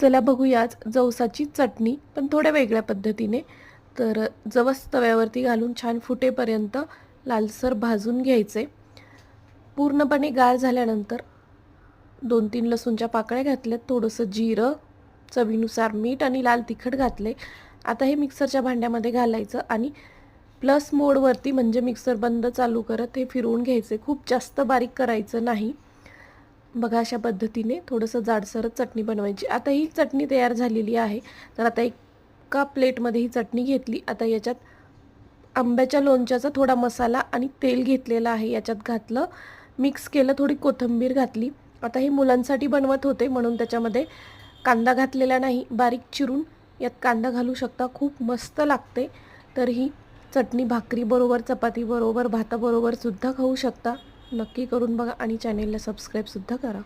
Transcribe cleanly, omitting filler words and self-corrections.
चला बघूया आज जवसाची चटणी, पण थोड्या वेगळ्या पद्धतीने. तर जवस तव्यावरती घालून छान फुटेपर्यंत लालसर भाजून घ्यायचे. पूर्णपणे गार झाल्यानंतर 2-3 लसूणच्या पाकळ्या घातल्यात, थोडंसं जिरं, चवीनुसार मीठ आणि लाल तिखट घातले. आता हे मिक्सरच्या भांड्यामध्ये घालायचं आणि प्लस मोडवरती म्हणजे मिक्सर बंद चालू करत हे फिरवून घ्यायचे. खूप जास्त बारीक करायचं नाही. बघा अशा पद्धतीने थोडंसं जाडसरच चटणी बनवायची. आता ही चटणी तयार झालेली आहे. तर आता एका प्लेटमध्ये ही चटणी घेतली. आता याच्यात आंब्याच्या लोणच्याचा थोडा मसाला आणि तेल घेतलेलं आहे याच्यात घातलं, मिक्स केलं, थोडी कोथिंबीर घातली. आता हे मुलांसाठी बनवत होते म्हणून त्याच्यामध्ये कांदा घातलेला नाही, बारीक चिरून यात कांदा घालू शकता, खूप मस्त लागते. तर ही चटणी भाकरीबरोबर, चपातीबरोबर, भाताबरोबर सुद्धा खाऊ शकता. नक्की करून बघा आणि चॅनेलला सबस्क्राईबसुद्धा करा.